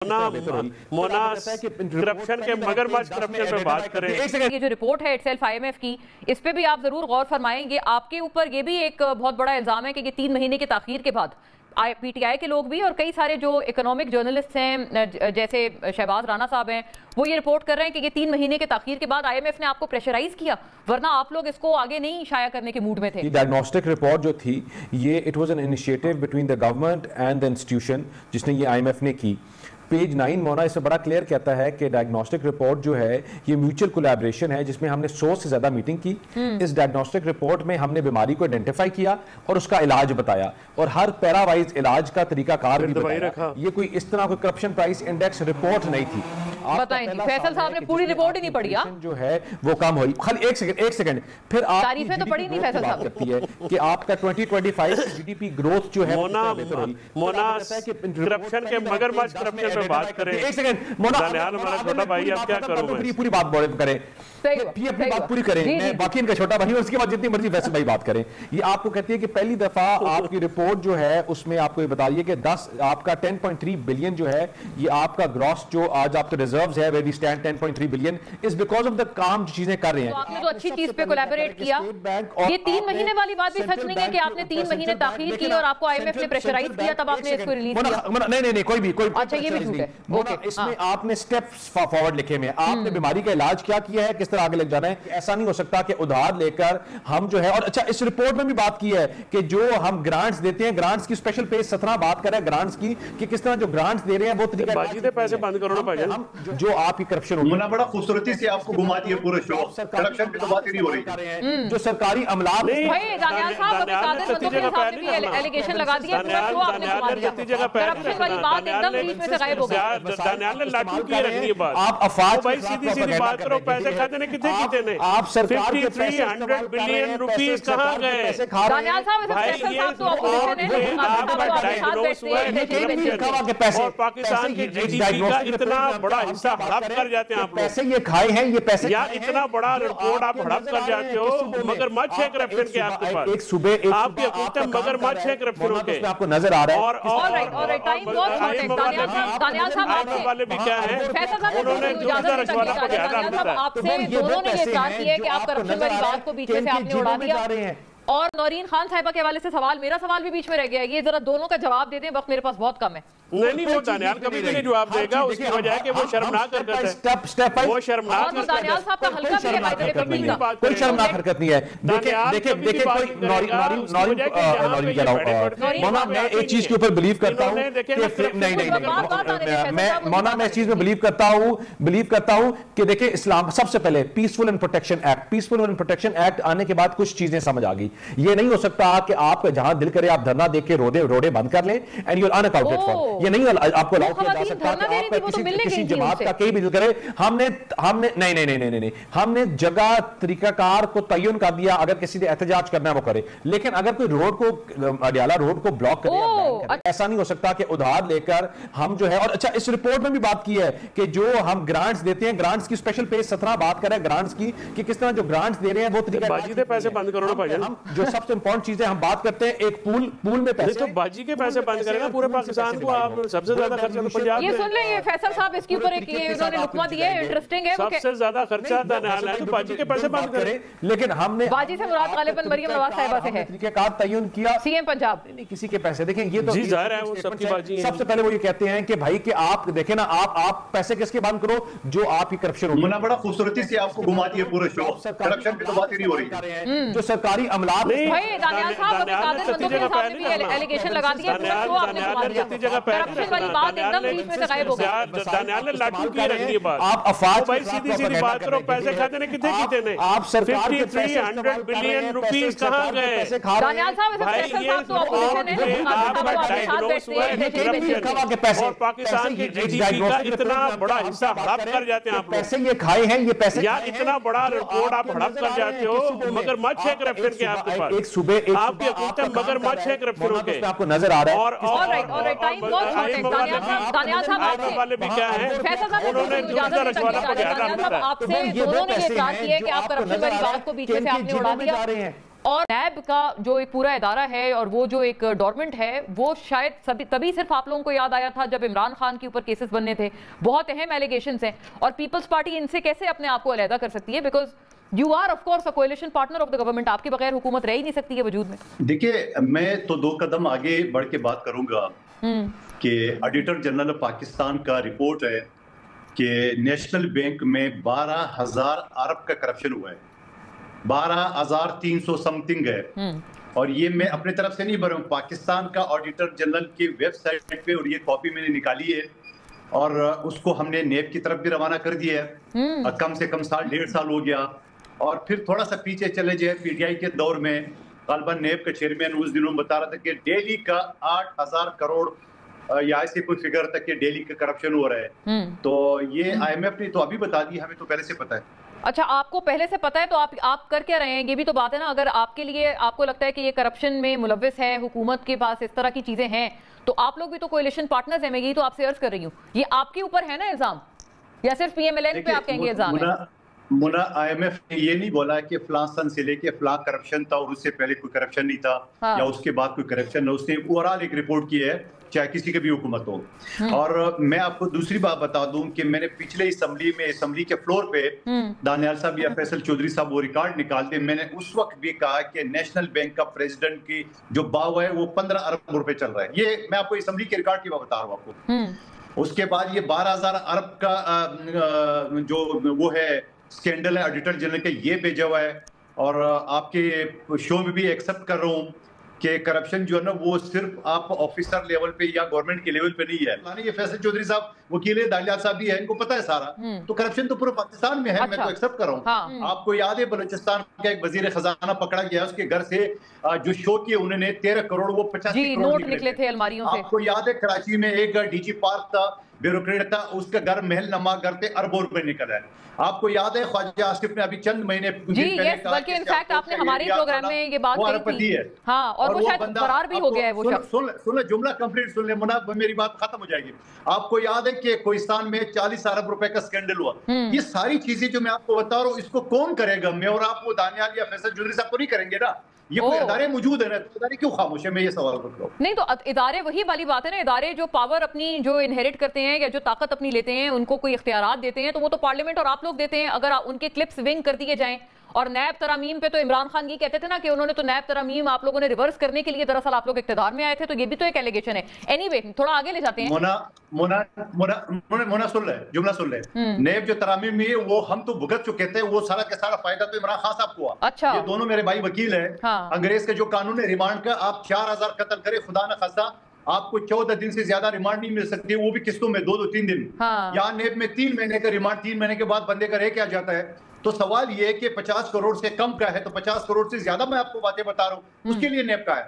Corruption کے مگرمچھ corruption پہ بات کریں. یہ جو رپورٹ ہے اٹسیلف آئی ایم ایف کی، اس پہ بھی آپ ضرور غور فرمائیں گے. آپ کے اوپر یہ بھی ایک بہت بڑا الزام ہے کہ یہ 3 مہینے کی تاخیر کے بعد پی ٹی آئی کے لوگ بھی اور کئی سارے جو اکنامک جرنلسٹ ہیں جیسے شہباز رانا صاحب ہیں، وہ یہ رپورٹ کر رہے ہیں کہ یہ 3 مہینے کے تاخیر کے بعد آئی ایم ایف نے آپ کو پریشرائز کیا، ورنہ آپ لوگ اس کو آگے نہیں شائع کرنے کے موڈ میں تھے. ڈائگنوسٹک رپورٹ جو تھی یہ it was an initiative between the government and the institution جس نے یہ آئی ایم ایف نے کی. پیج 9 مونا اس سے بڑا کلیئر کہتا ہے کہ ڈائگنوسٹک رپورٹ جو ہے یہ میوچل کولیبریشن ہے جس میں ہم نے 100 سے زیادہ میٹنگ کی. اس ڈائگنوسٹک رپورٹ میں ہم نے بیماری کو آئیڈینٹیفائی کیا اور اس کا علاج بتایا اور ہر پیرا وائز علاج کا طریقہ کار بھی بتایا. یہ کوئی اس طرح کوئی کرپشن پرائس انڈیکس رپورٹ نہیں تھی. بتائیں جی، فیصل صاحب نے پوری رپورٹ ہی نہیں پڑھی جو ہے وہ کم ہوئی. خالی ایک سیکنڈ پھر آپ تعریفیں تو پڑھی نہیں فیصل صاحب کرتی ہے کہ آپ کا 2025 جی ڈی پی گروتھ جو ہے مونا کرپشن کے مگرمچھ کرپشن پہ بات کریں. دانیال ہمارا چھوٹا بھائی، آپ کیا کرو گے؟ پوری بات کریں، اپنی بات پوری کریں. میں باقی ان کا چھوٹا بھائی ہوں، اس کے بعد جتنی مرضی ویسے بھائی بات کریں. یہ آپ کو کہتی ہے کہ پہلی دفعہ آپ کی رپورٹ جو ہے اس میں آپ کو یہ بتائیے کہ آپ کا 10.3 بلین جو ہے یہ آپ کا گراس جو آج آپ کے ریزروز ہے very stand 10.3 billion is because of the کام جو چیزیں کر رہے ہیں. آپ نے تو اچھی چیز پہ کولیبریٹ کیا. یہ 3 مہینے والی بات بھی سچ نہیں ہے کہ آپ نے 3 مہینے تاخیر کی اور آپ کو آئی ایم ایف نے پریشرائز کیا تب آپ نے اس کو ریلیز کیا. نہیں کوئی اچھا یہ بھی جھوٹ ہے. اس میں آپ نے سٹیپس فارورڈ لکھے میں آپ نے بیماری کا علاج کیا ہے، کس طرح آگے لگ جانا ہے. ایسا نہیں ہو سکتا کہ ادھار لے کر ہم جو ہے. اور اچھا اس رپورٹ میں بھی بات کی ہے کہ جو ہم گرانٹس دیتے ہیں، گرانٹس کی اسپیشل پیج 17 بات کر رہے ہیں گرانٹس کی کہ کس طرح جو گرانٹس دے رہے ہیں وہ طریقہ باجی دے پیسے بند کرو نا بھائی جان. جو آپ کی کرپشن ہوگی منا بڑا خوبصورتی سے آپ کو گھما دیا پورے شو. کرپشن کی تو بات ہی نہیں ہو رہی. جو سرکاری عملات بھائی دانیال صاحب ابھی قادر مدعو کے ساتھ بھی ایلیگیشن لگا دیا، پورا شو آپ نے گھما دیا. کرپشن والی بات ایک دم بیچ میں سے غائب ہو گئی. دانیال نے لاٹھی کی رکھنی ہے بات. آپ افواج بھائی سیدھی بات کرو. پیسے کھاتے نے کتنے کیتے نے؟ آپ سرکار کے 5300 بلین روپیز کہاں گئے؟ دانیال صاحب فیصل صاحب تو اپوزیشن ہے، آپ کا ڈائیگنوز ہوا ہے اور پاکستان کی جی ڈی پی کا اتنا بڑا حصہ ہڑپ کر جاتے ہیں آپ لوگ. پیسے یہ کھائے ہیں، یہ پیسے یا اتنا بڑا رپورٹ آپ ہڑپ کر جاتے ہو. مگر مچھ ہے کرپشن کے آپ کے پاس. ایک صبح آپ کی حکومت مگر مچھ ہے کرپشنوں کے. آپ کو نظر آ رہا ہے. اور ٹائم بہت شارٹ ہے. دانیال صاحب آپ سے والے بھی کیا ہیں، فیصل صاحب انہوں نے دوسرا رشوہ کو دھیان رکھا. آپ سے دونوں نے یہ اعتراض کیا کہ آپ کرپشن والی بات کو بیچ سے آپ نے اڑا دیا. اور نورین خان صاحبہ کے حوالے سے سوال، میرا سوال بھی بیچ میں رہ گیا ہے، یہ ذرا دونوں کا جواب دے دیں، وقت میرے پاس بہت کم ہے. نہیں وہ دانیال کبھی بھی نہیں جواب دے گا. اس کی وجہ ہے کہ وہ شرمناک حرکت ہے. وہ شرمناک اور دانیال صاحب کا حلقہ بھی ہے بھائی کبھی کا. کوئی شرمناک حرکت نہیں ہے. دیکھیں کوئی مونا میں ایک چیز کے اوپر بلیو کرتا ہوں مونا میں اس چیز میں بلیو کرتا ہوں کہ دیکھیں اسلام سب سے پہلے پیسفل اینڈ پروٹیکشن ایکٹ آنے کے بعد کچھ چیزیں سمجھ آ گئی. یہ نہیں ہو سکتا کہ آپ جہاں دل کرے آپ دھرنا دیکھ کے روڈے بند کر لیں اینڈ یو آر اناکاؤنٹڈ فار. یہ نہیں آپ کو الاؤ کیا جا سکتا کہ آپ کسی جماعت کا کہیں بھی دل کرے. ہم نے نہیں ہم نے جگہ طریقہ کار کو تعین کر دیا، اگر کسی نے احتجاج کرنا ہے وہ کرے. لیکن اگر کوئی روڈ کو اڈیالہ روڈ کو بلاک کرے، ایسا نہیں ہو سکتا کہ ادھار لے کر ہم جو ہے. اور اچھا اس رپورٹ میں بھی بات کی ہے کہ جو ہم گرانٹس دیتے ہیں، گرانٹس کی اسپیشل پیج 17 بات کر رہے ہیں گرانٹس کی کہ کس طرح جو گرانٹس دے رہے ہیں وہ طریقہ. باجی دے پیسے بند کرو نا بھائی جان. جو سب سے امپورٹنٹ چیزیں ہم بات کرتے ہیں ایک پول میں پیسے. تو باجی کے پیسے بند کریں نا پورے پاکستان کو. آپ سب سے زیادہ خرچہ تو پنجاب. یہ سن لیں، یہ فیصل صاحب اس کے اوپر ایک انہوں نے لقمہ دیا ہے، انٹرسٹنگ ہے. سب سے زیادہ خرچہ دانیال ہے، تو باجی کے پیسے بند کریں. لیکن ہم نے باجی سے مراد غالباً مریم نواز صاحبہ سے ہے. طریقہ کار تعین کیا سی ایم پنجاب. نہیں کسی کے پیسے دیکھیں یہ تو جی ظاہر ہے وہ سب کی باجی ہیں. سب سے پہلے وہ یہ کہتے ہیں کہ بھائی کہ آپ دیکھیں نا آپ پیسے کس کے بند کرو جو آپ کی کرپشن ہوگی. منا بڑا خوبصورتی سے آپ کو گھما دیا پورے شو. کرپشن کی تو بات ہی نہیں ہو رہی. جو سرکاری عملات بھائی دانیال صاحب ابھی قادر مدعو کے ساتھ بھی ایلیگیشن لگا دیا، پورا شو آپ نے گھما دیا. کرپشن والی بات ایک دم بیچ میں سے غائب ہو گئی. دانیال نے لاٹھی کی رکھنی ہے بات. آپ افواج بھائی سیدھی بات کرو. پیسے کھاتے نے کتنے کیتے نے؟ آپ سرکار کے 5300 بلین روپیز کہاں گئے؟ دانیال صاحب فیصل صاحب تو اپوزیشن ہے، آپ کا ڈائیگنوز ہوا ہے اور پاکستان کی جی ڈی پی کا اتنا بڑا حصہ ہڑپ کر جاتے ہیں آپ لوگ. پیسے یہ کھائے ہیں، یہ پیسے یا اتنا بڑا رپورٹ آپ ہڑپ کر جاتے ہو. مگر مچھ ہے کرپشن کے آپ کے پاس. ایک صبح آپ کی حکومت مگر مچھ ہے کرپشنوں کے. آپ کو نظر آ رہا ہے. اور ٹائم بہت شارٹ ہے. دانیال صاحب آپ سے والے بھی کیا ہیں، فیصل صاحب انہوں نے دوسرا رشوہ کو دھیان آپ سے دونوں نے یہ اعتراض کیا کہ آپ کرپشن والی بات کو بیچ سے آپ نے اڑا دیا. اور نیب کا جو ایک پورا ادارہ ہے اور وہ جو ایک ڈورمنٹ ہے وہ شاید تبھی صرف آپ لوگوں کو یاد آیا تھا جب عمران خان کے اوپر کیسز بننے تھے. بہت اہم ایلیگیشنز ہیں اور پیپلز پارٹی ان سے کیسے اپنے آپ کو علیحدہ کر سکتی ہے؟ Because you are of course a coalition partner of the government. آپ کے بغیر حکومت رہ ہی نہیں سکتی ہے وجود میں. دیکھیے میں تو 2 قدم آگے بڑھ کے بات کروں گا کہ آڈیٹر جنرل پاکستان کا رپورٹ ہے کہ نیشنل بینک میں 12,000 ارب کا کرپشن ہوا ہے. 12,300 سم تھنگ ہے. اور یہ میں اپنے طرف سے نہیں بھر رہا ہوں, پاکستان کا آڈیٹر جنرل کی ویب سائٹ پہ, اور یہ کاپی میں نے نکالی ہے اور اس کو ہم نے نیب کی طرف بھی روانہ کر دیا ہے. کم سے کم 1.5 سال ہو گیا. اور پھر تھوڑا سا پیچھے چلے جائے پی ٹی آئی کے دور میں غالباً نیب کا چیئرمین اس دنوں بتا رہا تھا کہ ڈیلی کا 8,000 کروڑ یا ایسی کوئی فگر تک کہ ڈیلی کا کرپشن ہو رہا ہے. تو یہ آئی ایم ایف نے تو ابھی بتا دی, ہمیں تو پہلے سے پتا ہے. اچھا, آپ کو پہلے سے پتا ہے تو آپ کر کیا رہے ہیں؟ یہ بھی تو بات ہے نا. اگر آپ کے لیے آپ کو لگتا ہے کہ یہ کرپشن میں ملوث ہے, حکومت کے پاس اس طرح کی چیزیں ہیں, تو آپ لوگ بھی تو کولیشن پارٹنرز ہیں. میں یہی تو آپ سے عرض کر رہی ہوں, یہ آپ کے اوپر ہے نا الزام, یا صرف پی ایم ایل این پہ آپ کہیں گے الزام ہے؟ منا آئی ایم ایف نے یہ نہیں بولا کہ فلاں سن سے لے کے فلاں کرپشن تھا اور اس سے پہلے کوئی کرپشن نہیں تھا یا اس کے بعد کوئی کرپشن نہ. اس نے اوورال ایک رپورٹ کی ہے, چاہے کسی کی بھی حکومت ہو. اور میں آپ کو دوسری بات بتا دوں کہ میں نے پچھلے اسمبلی کے فلور پہ دانیال صاحب یا فیصل چودھری صاحب وہ ریکارڈ نکال دے. میں نے اس وقت بھی کہا کہ نیشنل بینک کا پریزیڈنٹ کی جو باو ہے وہ 15 ارب روپے چل رہا ہے. یہ میں آپ کو اسمبلی کے ریکارڈ کی بات بتا رہا ہوں آپ کو. اس کے بعد یہ 12,000 ارب کا جو وہ ہے سکینڈل ہے آڈیٹر جنرل کے, یہ بھیجا ہوا ہے. اور آپ کے شو میں بھی ایکسپٹ کر رہا ہوں کہ کرپشن جو ہے نا وہ صرف آپ آفیسر لیول پہ یا گورنمنٹ کے لیول پہ نہیں ہے. یہ فیصل چودھری صاحب وکیل دانیال صاحب بھی ہے, ان کو پتا ہے سارا. تو کرپشن تو پورے پاکستان میں ہے, میں تو ایکسپٹ کر رہا ہوں. آپ کو یاد ہے بلوچستان کا ایک وزیر خزانہ پکڑا گیا, اس کے گھر سے جو شو کیے انہوں نے 13 کروڑ وہ 85 کروڑ نکلے تھے الماریوں سے. آپ کو یاد ہے کراچی میں ایک ڈی جی پارک تھا, بیوروکریٹ تھا, اس کا گھر محل نما کرتے اربوں روپے نکل ہے. آپ کو یاد ہے خواجہ آصف نے ابھی چند مہینے بلکہ انفیکٹ آپ نے ہمارے پروگرام میں یہ بات کہی تھی. ہاں, اور وہ شاید فرار بھی ہو گیا ہے وہ شخص. سن جملہ کمپلیٹ سن لیں منا, میری بات ختم ہو جائے گی. آپ کو یاد ہے کہ کوہستان میں 40 ارب روپے کا سکینڈل ہوا. یہ ساری چیزیں جو میں آپ کو بتا رہا ہوں اس کو کون کرے گا؟ میں اور آپ وہ دانیال یا فیصل چودھری صاحب کو نہیں کریں گے نا. یہ کوئی ادارے موجود ہیں نا, تو ادارے کیوں خاموش ہے؟ میں یہ سوال کر رہا ہوں. نہیں تو ادارے وہی والی بات ہے نا, ادارے جو پاور اپنی جو انہیریٹ کرتے ہیں یا جو طاقت اپنی لیتے ہیں, ان کو کوئی اختیارات دیتے ہیں تو وہ تو پارلیمنٹ اور آپ لوگ دیتے ہیں. اگر ان کے کلپس ونگ کر دیے جائیں, اور نیب ترامیم پہ تو عمران خان یہ کہتے تھے نا کہ انہوں نے تو نیب ترامیم آپ لوگوں نے ریورس کرنے کے لیے دراصل آپ لوگ اقتدار میں آئے تھے, تو یہ بھی تو ایک ایلیگیشن ہے. اینی وے تھوڑا آگے لے جاتے ہیں. مونا سن لے, جملہ سن لے. نیب جو ترامیم میں وہ ہم تو بھگت چکے تھے, وہ سارا کا سارا فائدہ تو عمران خان صاحب کو ہوا. اچھا, یہ دونوں میرے بھائی وکیل ہیں. انگریز کا جو قانون ہے ریمانڈ کا, آپ 4,000 قتل کرے خدا نہ خاصہ آپ کو 14 دن سے زیادہ ریمانڈ نہیں مل سکتی, وہ بھی قسطوں میں 2-3 دن. یہاں نیب میں 3 مہینے کا ریمانڈ, 3 مہینے کے بعد بندے کا رہ کیا جاتا ہے. تو سوال یہ ہے کہ 50 کروڑ سے کم کا ہے تو 50 کروڑ سے زیادہ میں آپ کو باتیں بتا رہا ہوں, اس کے لیے نیب کا ہے.